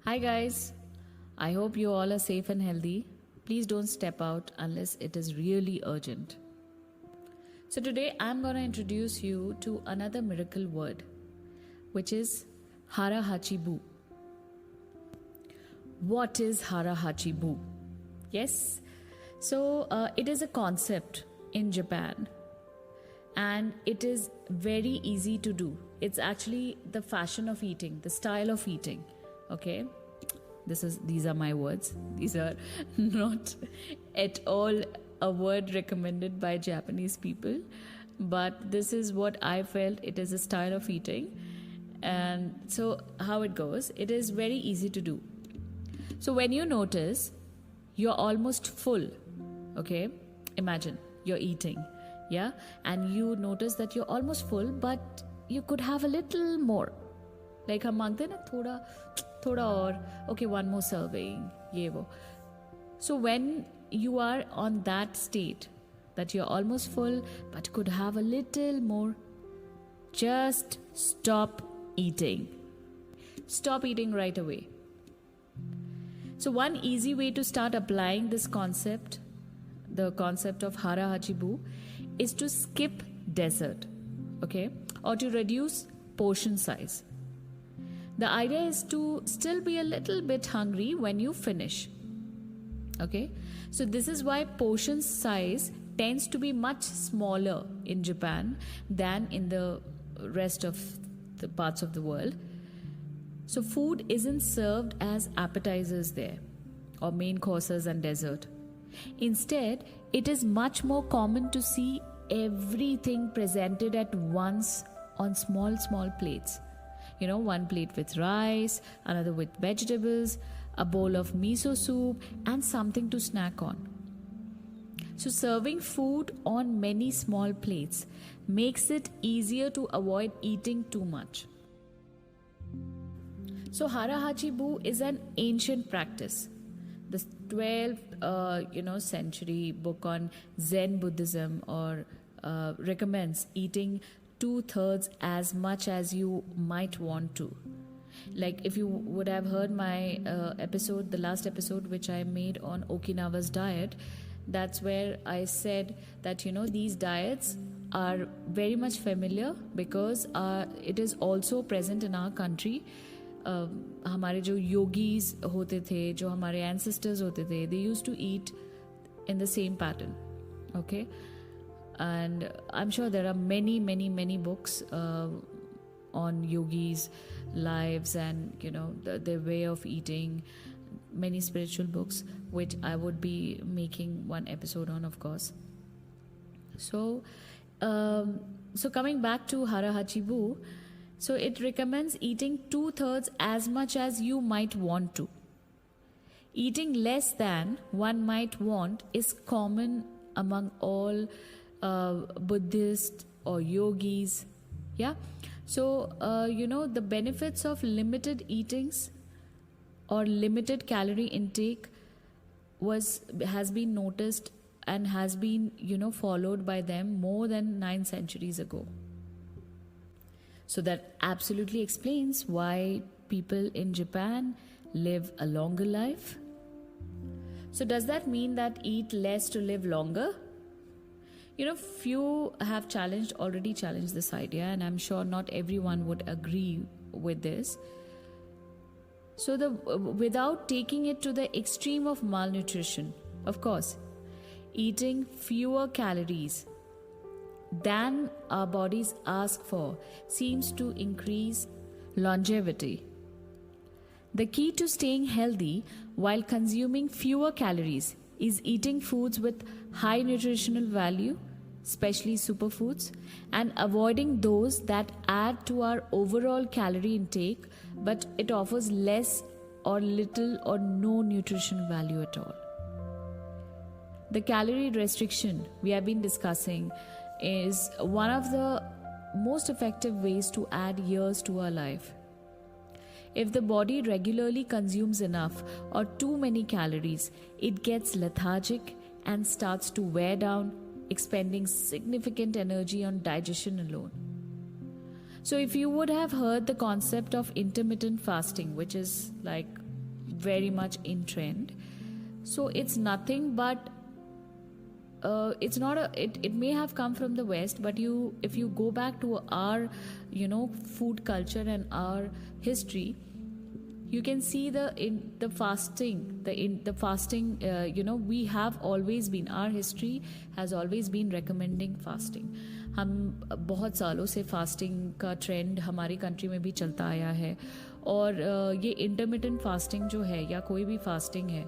Hi, guys. I hope you all are safe and healthy. Please don't step out unless it is really urgent. So, today I'm going to introduce you to another miracle word, which is Hara Hachibu. What is Hara Hachibu? Yes, so it is a concept in Japan and it is very easy to do. It's actually the fashion of eating, the style of eating. Okay, these are my words. These are not at all a word recommended by Japanese people, but this is what I felt. It is a style of eating. And so how it goes, it is very easy to do. So when you notice you're almost full, okay, imagine you're eating, yeah, and you notice that you're almost full, but you could have a little more. Like हम मांगते हैं ना थोड़ा और, okay, one more serving, ये वो. So when you are on that state that you're almost full but could have a little more, just stop eating. Stop eating right away. So one easy way to start applying this concept, the concept of Hara Hachibu, is to skip dessert, okay, or to reduce portion size. The idea is to still be a little bit hungry when you finish. Okay, so this is why portion size tends to be much smaller in Japan than in the rest of the parts of the world. So food isn't served as appetizers there or main courses and dessert. Instead, it is much more common to see everything presented at once on small plates. You know, one plate with rice, another with vegetables, a bowl of miso soup, and something to snack on. So serving food on many small plates makes it easier to avoid eating too much. So Hara Hachibu is an ancient practice. The 12th century book on Zen Buddhism recommends eating 2/3 as much as you might want to. Like if you would have heard my episode, the last episode which I made on Okinawa's diet, that's where I said that these diets are very much familiar because it is also present in our country. हमारे जो yogis होते थे, जो हमारे ancestors होते थे, they used to eat in the same pattern. Okay. And I'm sure there are many books on yogis' lives and their way of eating, many spiritual books which I would be making one episode on, of course. So coming back to Hara Hachibu, so it recommends eating 2/3 as much as you might want to. Eating less than one might want is common among all Buddhists or yogis, yeah. So the benefits of limited eatings or limited calorie intake has been noticed and has been followed by them more than 9 centuries ago. So that absolutely explains why people in Japan live a longer life. So does that mean that eat less to live longer? Few have already challenged this idea, and I'm sure not everyone would agree with this. So without taking it to the extreme of malnutrition, of course, eating fewer calories than our bodies ask for seems to increase longevity. The key to staying healthy while consuming fewer calories is eating foods with high nutritional value, especially superfoods, and avoiding those that add to our overall calorie intake but it offers less or little or no nutritional value at all. The calorie restriction we have been discussing is one of the most effective ways to add years to our life. If the body regularly consumes enough or too many calories, it gets lethargic and starts to wear down, expending significant energy on digestion alone. So if you would have heard the concept of intermittent fasting, which is like very much in trend. So it's nothing but it's not a it may have come from the West, but if you go back to our food culture and our history, you can see the fasting we have always been, our history has always been recommending fasting. हम बहुत सालों से fasting का trend हमारी country में भी चलता आया है, और ये इंटरमिटेंट फास्टिंग जो है या कोई भी फास्टिंग है,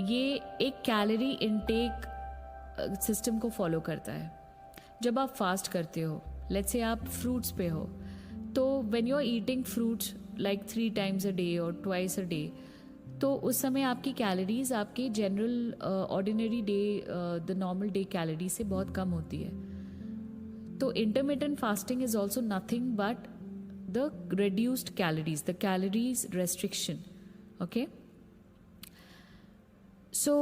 ये एक कैलोरी इनटेक सिस्टम को फॉलो करता है. जब आप फास्ट करते हो, लेट्स से आप फ्रूट्स पे हो, तो when you are eating fruits like 3 times a day और twice a day, तो उस समय आपकी कैलोरीज आपके general ordinary day the normal day calorie से बहुत कम होती है. तो intermittent fasting is also nothing but the reduced calories, the calories restriction. Okay. So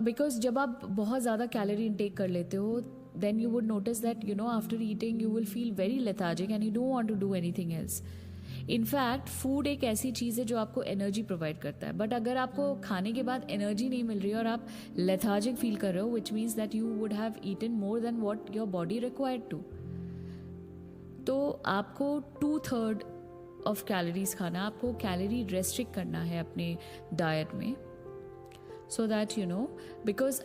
because जब आप बहुत ज़्यादा कैलोरी इंटेक कर लेते हो, then you would notice that after eating you will feel very lethargic and you don't want to do anything else. In fact food एक ऐसी चीज़ है जो आपको एनर्जी प्रोवाइड करता है, बट अगर आपको खाने के बाद एनर्जी नहीं मिल रही और आप लेथार्जिक फील कर रहे हो, which means that you would have eaten more than what your body required to. तो आपको 2/3 ऑफ कैलोरीज खाना, आपको कैलोरी रेस्ट्रिक्ट करना है अपने डाइट में, सो दैट बिकॉज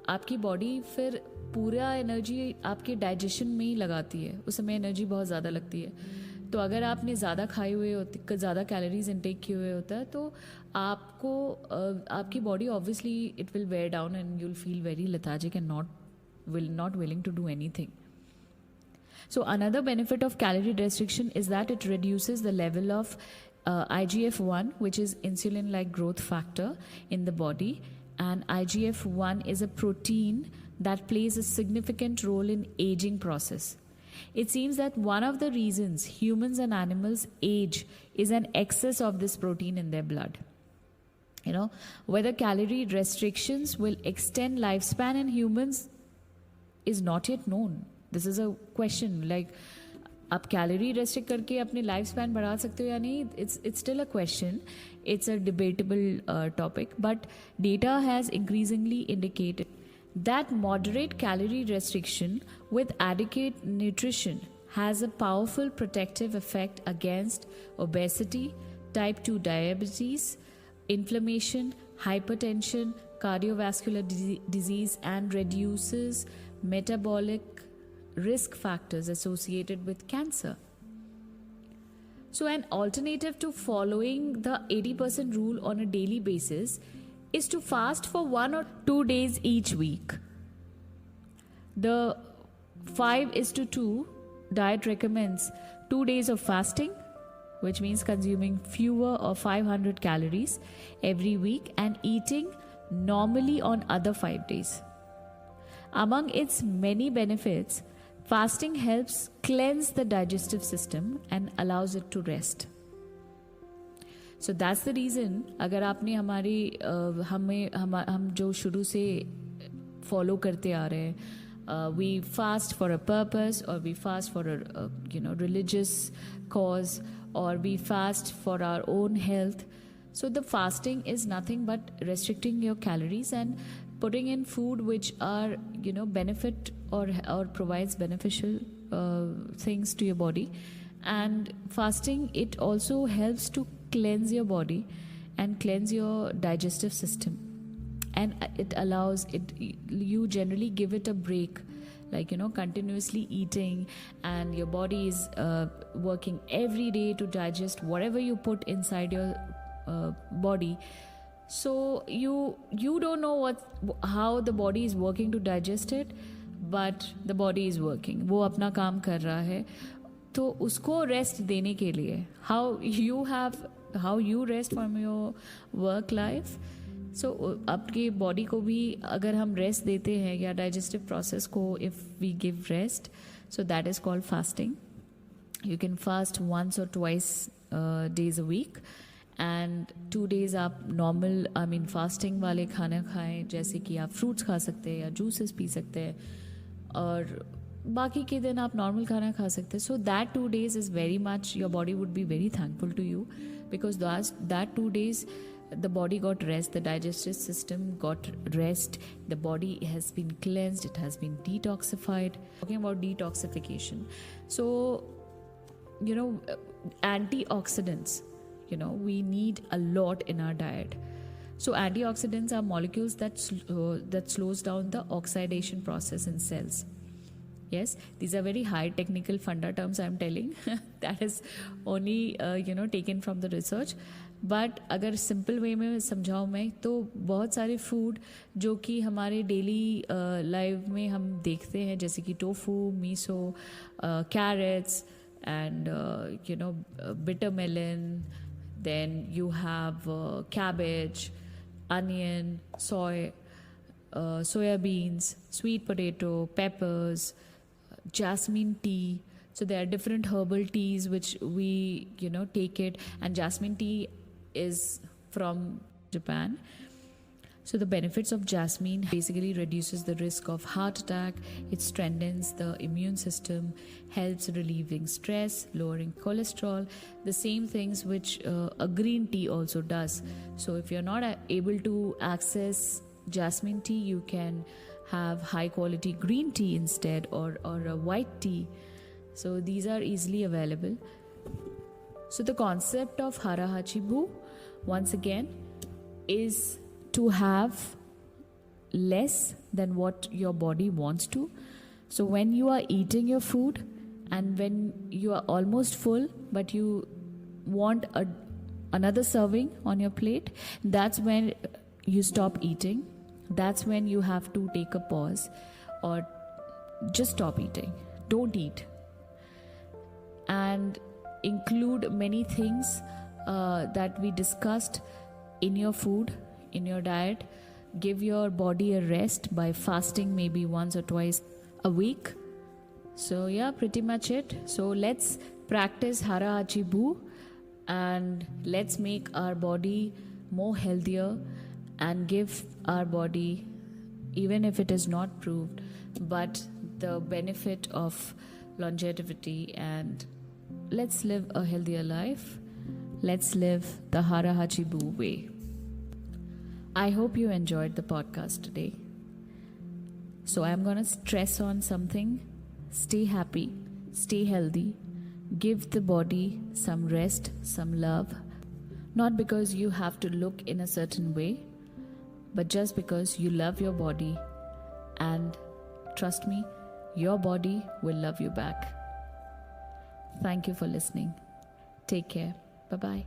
आपकी बॉडी फिर पूरा एनर्जी आपके डाइजेशन में ही लगाती है, उस समय एनर्जी बहुत ज़्यादा लगती है. तो अगर आपने ज़्यादा खाए हुए होते, ज़्यादा कैलोरीज इनटेक किए हुए होता है, तो आपको आपकी body obviously it will wear down and you will feel very lethargic and not willing to do anything. So another benefit of calorie restriction is that it reduces the level of IGF-1, which is insulin-like growth factor in the body. And IGF-1 is a protein that plays a significant role in aging process. It seems that one of the reasons humans and animals age is an excess of this protein in their blood. Whether calorie restrictions will extend lifespan in humans is not yet known. This is a question, like आप calorie restrict करके अपने life span बढ़ा सकते हो या नहीं, it's still a question, it's a debatable topic, but data has increasingly indicated that moderate calorie restriction with adequate nutrition has a powerful protective effect against obesity, type 2 diabetes, inflammation, hypertension, cardiovascular disease, and reduces metabolic risk factors associated with cancer. So an alternative to following the 80% rule on a daily basis is to fast for 1 or 2 days each week. The 5:2 diet recommends 2 days of fasting, which means consuming fewer or 500 calories every week and eating normally on other 5 days. Among its many benefits, fasting helps cleanse the digestive system and allows it to rest. So that's the reason अगर आपने हमारी हम जो शुरू से follow करते आ रहे हैं, we fast for a purpose, or we fast for a religious cause, or we fast for our own health. So the fasting is nothing but restricting your calories and putting in food which are benefit or provides beneficial things to your body. And fasting, it also helps to cleanse your body and cleanse your digestive system, and it allows it, you generally give it a break, like continuously eating, and your body is working every day to digest whatever you put inside your body. So you don't know how the body is working to digest it, but the body is working, वो अपना काम कर रहा है. तो उसको rest देने के लिए, how you rest from your work life, so आपकी बॉडी को भी अगर हम रेस्ट देते हैं, या डाइजेस्टिव प्रोसेस को if we give rest, so that is called fasting. You can fast once or twice days a week, and 2 days आप नॉर्मल फास्टिंग वाले खाना खाएं, जैसे कि आप फ्रूट्स खा सकते हैं या जूसेस पी सकते हैं, और बाकी के दिन आप नॉर्मल खाना खा सकते हैं. So that 2 days is very much, your body would be very thankful to you, because that 2 days the body got rest, the digestive system got rest, the body has been cleansed, it has been detoxified. Talking about detoxification, so antioxidants, we need a lot in our diet. So antioxidants are molecules that slows down the oxidation process in cells. Yes, these are very high technical funda terms I'm telling. That is only taken from the research. But अगर simple way में समझाऊँ मैं तो बहुत सारे food जो कि हमारे डेली लाइफ में हम देखते हैं, जैसे कि tofu, miso, carrots and bitter melon, then you have cabbage, onion, soya beans, sweet potato, peppers, jasmine tea. So there are different herbal teas which we take it, and jasmine tea is from Japan. So the benefits of jasmine basically reduces the risk of heart attack, it strengthens the immune system, helps relieving stress, lowering cholesterol, the same things which a green tea also does. So if you're not able to access jasmine tea, you can have high quality green tea instead, or a white tea. So these are easily available. So the concept of Hara Hachi Bu, once again, is to have less than what your body wants to. So when you are eating your food and when you are almost full but you want another serving on your plate, that's when you stop eating. That's when you have to take a pause or just stop eating. Don't eat. And include many things that we discussed in your food, in your diet. Give your body a rest by fasting maybe once or twice a week. So yeah, pretty much it. So let's practice Hara Hachi Bu and let's make our body more healthier and give our body, even if it is not proved, but the benefit of longevity, and let's live a healthier life. Let's live the Hara Hachi Bu way. I hope you enjoyed the podcast today. So I'm going to stress on something. Stay happy, stay healthy, give the body some rest, some love. Not because you have to look in a certain way, but just because you love your body, and trust me, your body will love you back. Thank you for listening. Take care. Bye-bye.